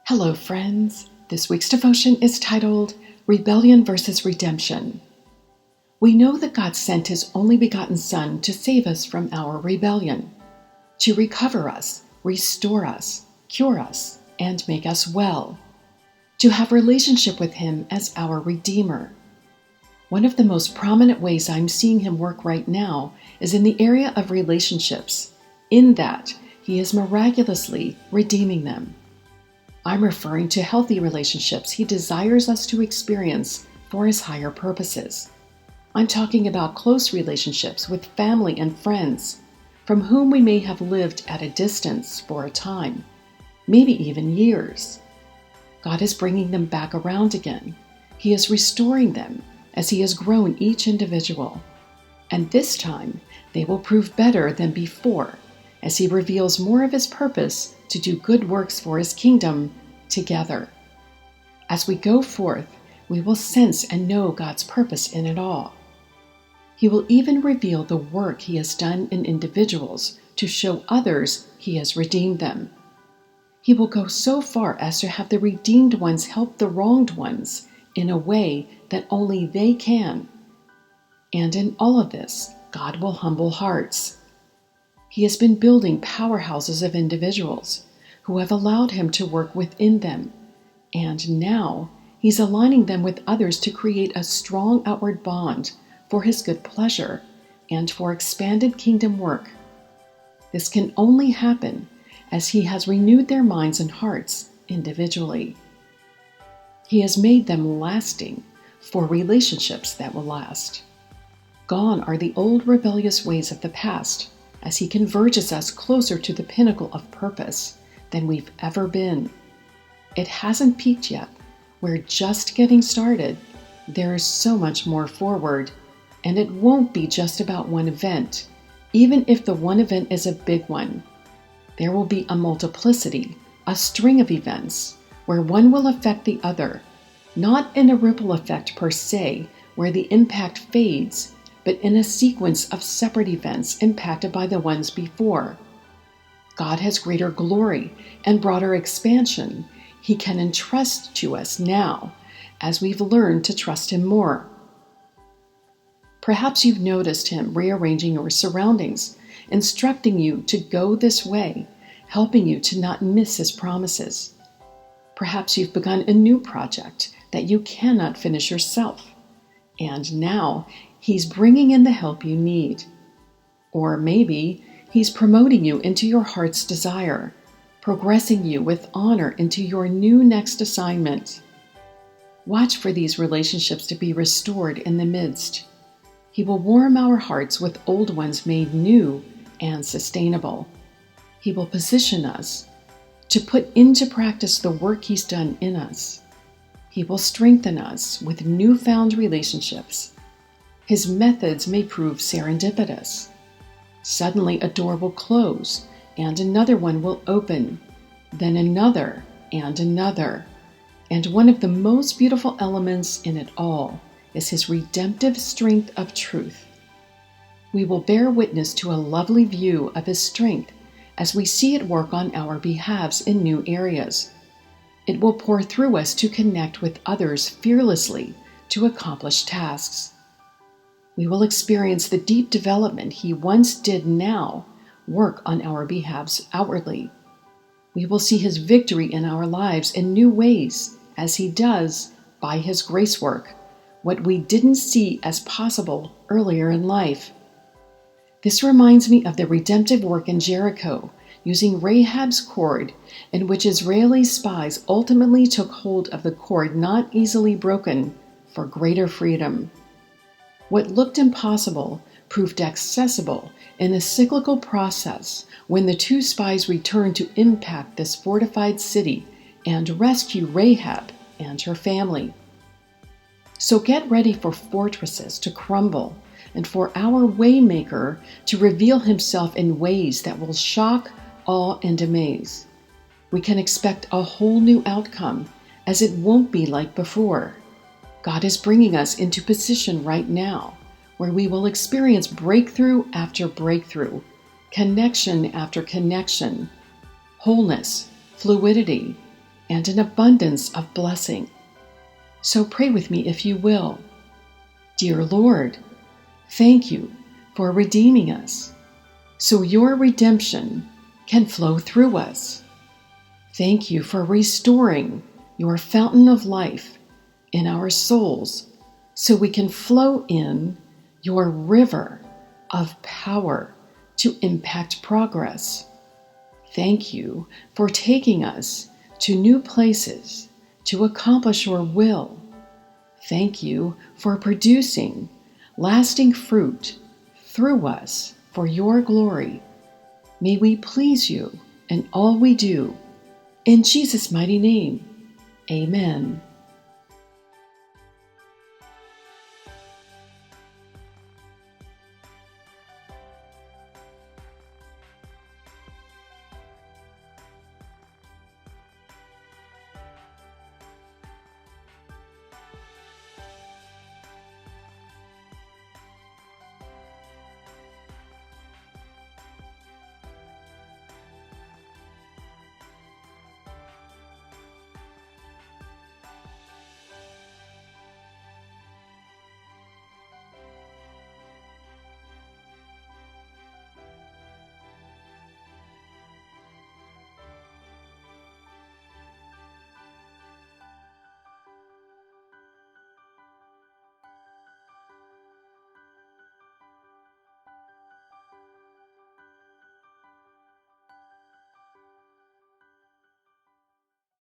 Hello, friends. This week's devotion is titled Rebellion versus Redemption. We know that God sent His only begotten Son to save us from our rebellion, to recover us, restore us, cure us, and make us well, to have relationship with Him as our Redeemer. One of the most prominent ways I'm seeing Him work right now is in the area of relationships, in that He is miraculously redeeming them. I'm referring to healthy relationships He desires us to experience for His higher purposes. I'm talking about close relationships with family and friends, from whom we may have lived at a distance for a time, maybe even years. God is bringing them back around again. He is restoring them as He has grown each individual. And this time, they will prove better than before, as He reveals more of His purpose to do good works for His kingdom together. As we go forth, we will sense and know God's purpose in it all. He will even reveal the work He has done in individuals to show others He has redeemed them. He will go so far as to have the redeemed ones help the wronged ones in a way that only they can. And in all of this, God will humble hearts. He has been building powerhouses of individuals who have allowed Him to work within them, and now He's aligning them with others to create a strong outward bond for His good pleasure and for expanded kingdom work. This can only happen as He has renewed their minds and hearts individually. He has made them lasting for relationships that will last. Gone are the old rebellious ways of the past, as He converges us closer to the pinnacle of purpose than we've ever been. It hasn't peaked yet. We're just getting started. There is so much more forward, and it won't be just about one event, even if the one event is a big one. There will be a multiplicity, a string of events, where one will affect the other, not in a ripple effect per se, where the impact fades, but in a sequence of separate events impacted by the ones before. God has greater glory and broader expansion He can entrust to us now, as we've learned to trust Him more. Perhaps you've noticed Him rearranging your surroundings, instructing you to go this way, helping you to not miss His promises. Perhaps you've begun a new project that you cannot finish yourself, and now He's bringing in the help you need. Or maybe He's promoting you into your heart's desire, progressing you with honor into your new next assignment. Watch for these relationships to be restored in the midst. He will warm our hearts with old ones made new and sustainable. He will position us to put into practice the work He's done in us. He will strengthen us with newfound relationships. His methods may prove serendipitous. Suddenly a door will close, and another one will open, then another and another. And one of the most beautiful elements in it all is His redemptive strength of truth. We will bear witness to a lovely view of His strength as we see it work on our behalves in new areas. It will pour through us to connect with others fearlessly to accomplish tasks. We will experience the deep development He once did now work on our behalves outwardly. We will see His victory in our lives in new ways as He does, by His grace work, what we didn't see as possible earlier in life. This reminds me of the redemptive work in Jericho, using Rahab's cord, in which Israeli spies ultimately took hold of the cord not easily broken for greater freedom. What looked impossible proved accessible in a cyclical process when the two spies returned to impact this fortified city and rescue Rahab and her family. So get ready for fortresses to crumble and for our Waymaker to reveal Himself in ways that will shock, awe, and amaze. We can expect a whole new outcome, as it won't be like before. God is bringing us into position right now, where we will experience breakthrough after breakthrough, connection after connection, wholeness, fluidity, and an abundance of blessing. So pray with me if you will. Dear Lord, thank you for redeeming us, so your redemption can flow through us. Thank you for restoring your fountain of life in our souls, so we can flow in your river of power to impact progress. Thank you for taking us to new places to accomplish your will. Thank you for producing lasting fruit through us for your glory. May we please you in all we do. In Jesus' mighty name, amen.